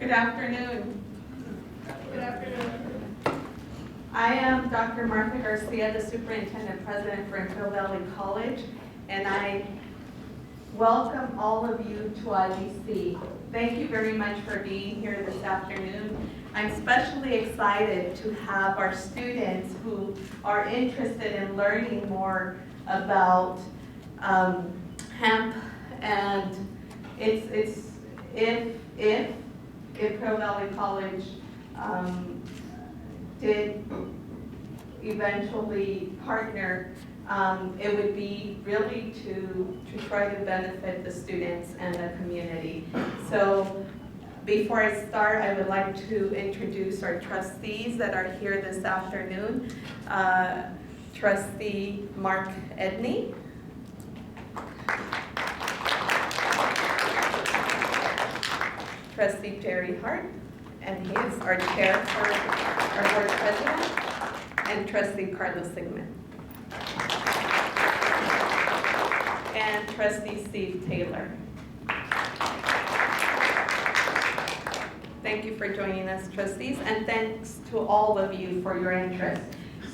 Good afternoon. Good afternoon. I am Dr. Martha Garcia, the Superintendent President for Imperial Valley College, and I welcome all of you to IVC. Thank you very much for being here this afternoon. I'm especially excited to have our students who are interested in learning more about hemp, and if Imperial Valley College did eventually partner, it would be really to try to benefit the students and the community. So before I start, I would like to introduce our trustees that are here this afternoon. Trustee Mark Edney. Trustee Jerry Hart, and he is our chair for our board president, and Trustee Carlos Sigmund. And Trustee Steve Taylor. Thank you for joining us, trustees, and thanks to all of you for your interest.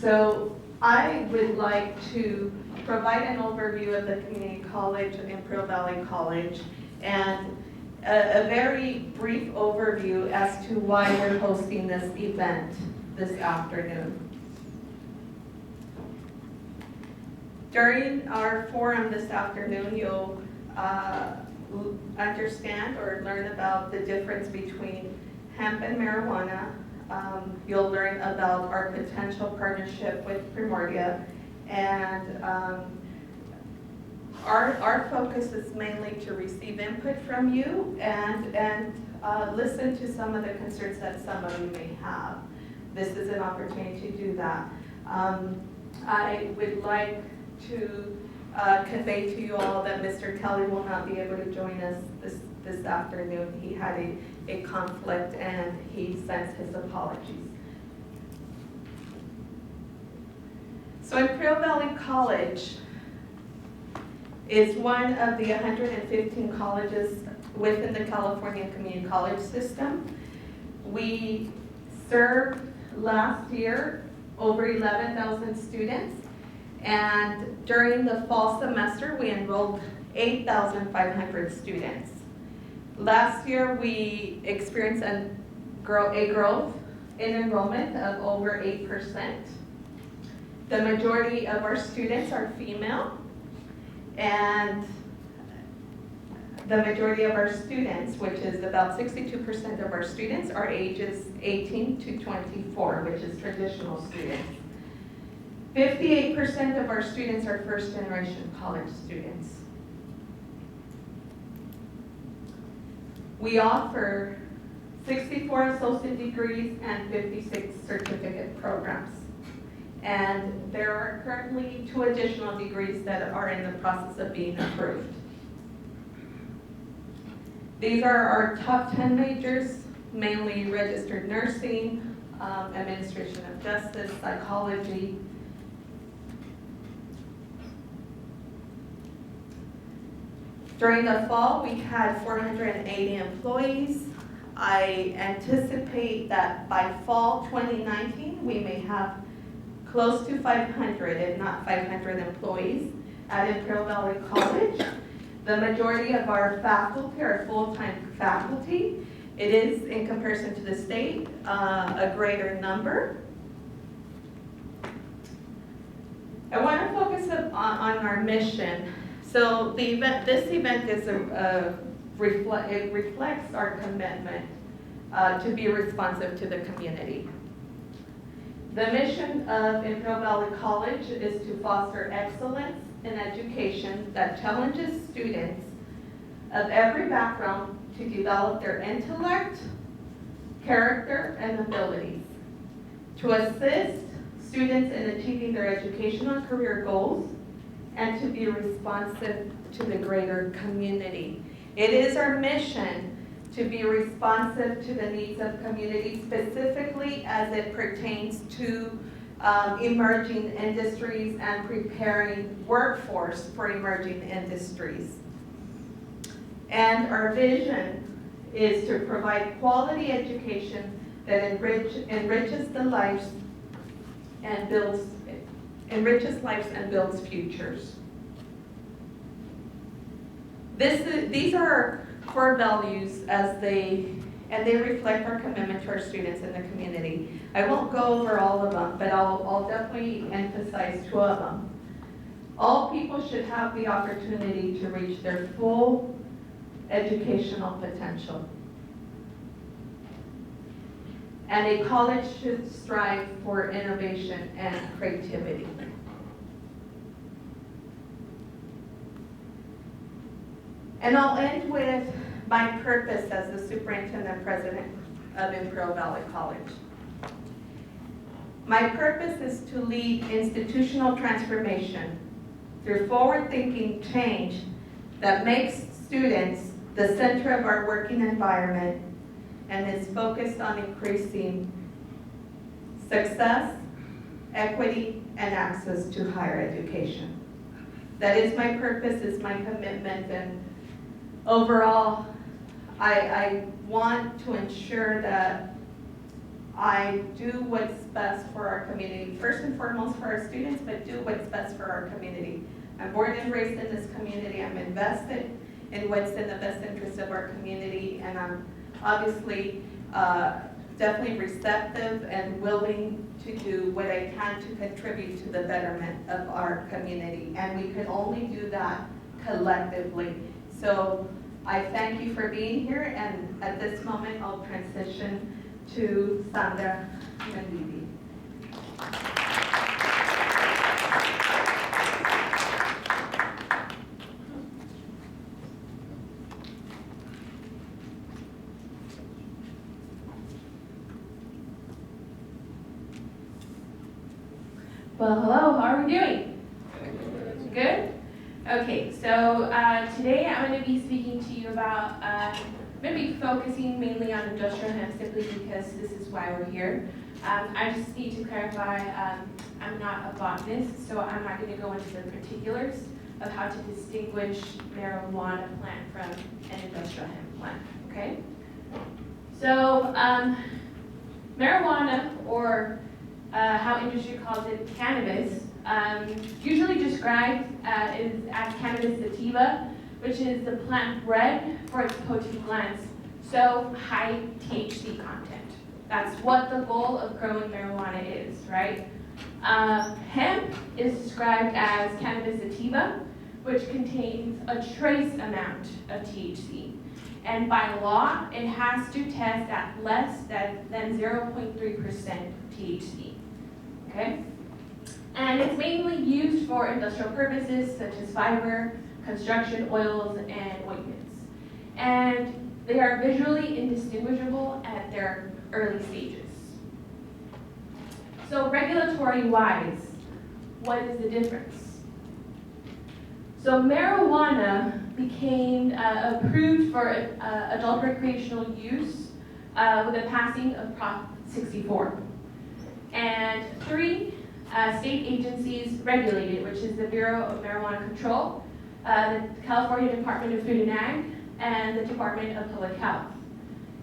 So I would like to provide an overview of the community college, Imperial Valley College, and a very brief overview as to why we're hosting this event this afternoon. During our forum this afternoon, you'll understand or learn about the difference between hemp and marijuana. You'll learn about our potential partnership with Primordia, and our focus is mainly to receive input from you and listen to some of the concerns that some of you may have. This is an opportunity to do that. I would like to convey to you all that Mr. Kelly will not be able to join us this afternoon. He had a conflict and he sends his apologies. So Imperial Valley College is one of the 115 colleges within the California Community College system. We served last year over 11,000 students, and during the fall semester we enrolled 8,500 students. Last year we experienced a growth in enrollment of over 8%. The majority of our students are female, and the majority of our students, which is about 62% of our students, are ages 18 to 24, which is traditional students. 58% of our students are first-generation college students. We offer 64 associate degrees and 56 certificate programs. And there are currently 2 additional degrees that are in the process of being approved. These are our top 10 majors, mainly registered nursing, administration of justice, psychology. During the fall, we had 480 employees. I anticipate that by fall 2019, we may have close to 500, if not 500 employees at Imperial Valley College. The majority of our faculty are full-time faculty. It is, in comparison to the state, a greater number. I want to focus on our mission. So this event is it reflects our commitment to be responsive to the community. The mission of Imperial Valley College is to foster excellence in education that challenges students of every background to develop their intellect, character, and abilities, to assist students in achieving their educational and career goals, and to be responsive to the greater community. It is our mission to be responsive to the needs of community, specifically as it pertains to emerging industries and preparing workforce for emerging industries. And our vision is to provide quality education that enriches lives and builds futures. These are our core values and they reflect our commitment to our students and the community. I won't go over all of them, but I'll definitely emphasize 2 of them. All people should have the opportunity to reach their full educational potential. And a college should strive for innovation and creativity. And I'll end with my purpose as the superintendent president of Imperial Valley College. My purpose is to lead institutional transformation through forward-thinking change that makes students the center of our working environment and is focused on increasing success, equity, and access to higher education. That is my purpose, is my commitment, and overall, I want to ensure that I do what's best for our community, first and foremost for our students, but do what's best for our community. I'm born and raised in this community. I'm invested in what's in the best interest of our community, and I'm obviously definitely receptive and willing to do what I can to contribute to the betterment of our community. And we can only do that collectively. So I thank you for being here, and at this moment I'll transition to Sandra Mendivi. Well, hello, how are we doing? Good? Okay, so today I'm going to be speaking to you about, I'm going to be focusing mainly on industrial hemp simply because this is why we're here. I just need to clarify, I'm not a botanist, so I'm not going to go into the particulars of how to distinguish marijuana plant from an industrial hemp plant, okay? So marijuana, or how industry calls it cannabis, usually described as cannabis sativa, which is the plant bred for its potent blends, so high THC content. That's what the goal of growing marijuana is, right? Hemp is described as cannabis sativa, which contains a trace amount of THC. And by law, it has to test at less than 0.3% THC, okay? And it's mainly used for industrial purposes such as fiber, construction, oils, and ointments. And they are visually indistinguishable at their early stages. So regulatory-wise, what is the difference? So marijuana became approved for adult recreational use with the passing of Prop 64. And 3 state agencies regulate it, which is the Bureau of Marijuana Control, the California Department of Food and Ag, and the Department of Public Health.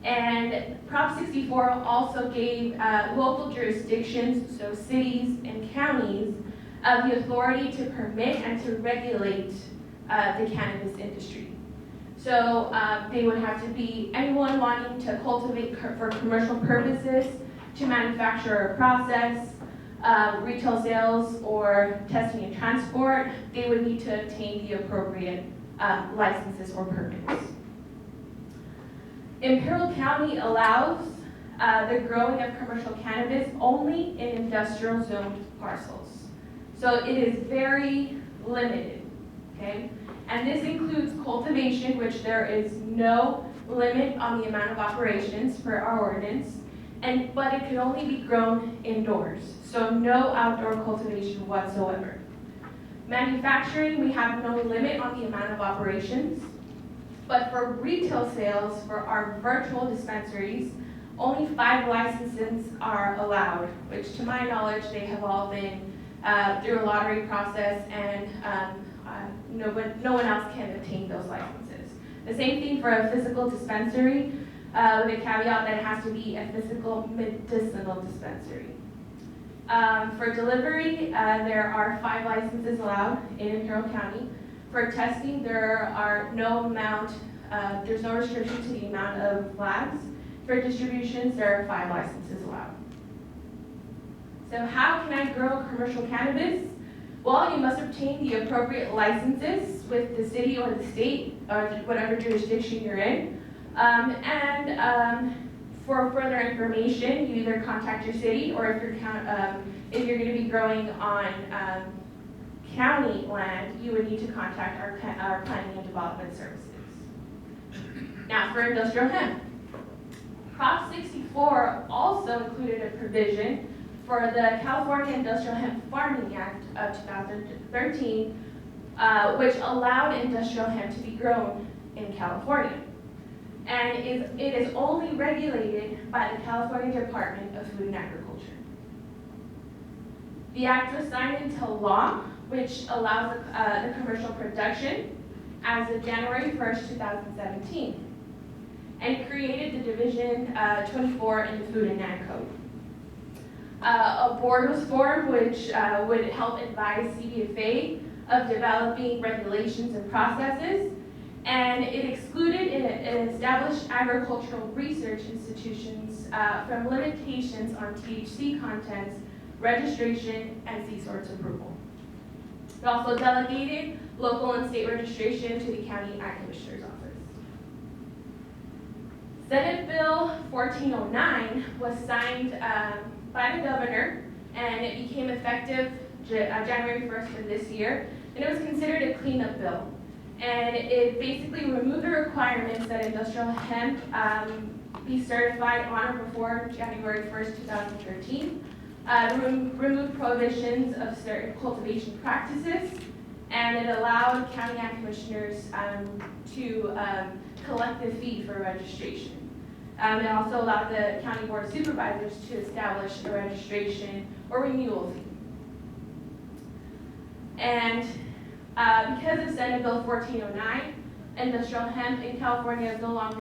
And Prop 64 also gave local jurisdictions, so cities and counties, the authority to permit and to regulate the cannabis industry. So they would have to be anyone wanting to cultivate for commercial purposes, to manufacture or process, retail sales, or testing and transport. They would need to obtain the appropriate licenses or permits. Imperial County allows the growing of commercial cannabis only in industrial zoned parcels. So it is very limited, okay? And this includes cultivation, which there is no limit on the amount of operations per our ordinance, but it can only be grown indoors, so no outdoor cultivation whatsoever. Manufacturing, we have no limit on the amount of operations, but for retail sales, for our virtual dispensaries, only 5 licenses are allowed, which to my knowledge, they have all been through a lottery process, and no one else can obtain those licenses. The same thing for a physical dispensary, with a caveat that it has to be a physical medicinal dispensary. For delivery, there are 5 licenses allowed in Imperial County. For testing, there's no restriction to the amount of labs. For distributions, there are 5 licenses allowed. So how can I grow commercial cannabis? Well, you must obtain the appropriate licenses with the city or the state or whatever jurisdiction you're in. For further information, you either contact your city, or if you're going to be growing on county land, you would need to contact our planning and development services. Now for industrial hemp. Prop 64 also included a provision for the California Industrial Hemp Farming Act of 2013, which allowed industrial hemp to be grown in California. And it is only regulated by the California Department of Food and Agriculture. The act was signed into law, which allows the commercial production as of January 1st, 2017, and created the Division 24 in the Food and Ag Code. A board was formed which would help advise CBFA of developing regulations and processes, and it excluded and established agricultural research institutions from limitations on THC contents, registration, and C-sorts approval. It also delegated local and state registration to the County Ag Commissioner's Office. Senate Bill 1409 was signed by the governor, and it became effective January 1st of this year, and it was considered a cleanup bill. And it basically removed the requirements that industrial hemp be certified on or before January 1st, 2013, removed prohibitions of certain cultivation practices, and it allowed county ag commissioners to collect the fee for registration. It also allowed the county board of supervisors to establish a registration or renewal fee. And because of Senate Bill 1409, industrial hemp in California is no longer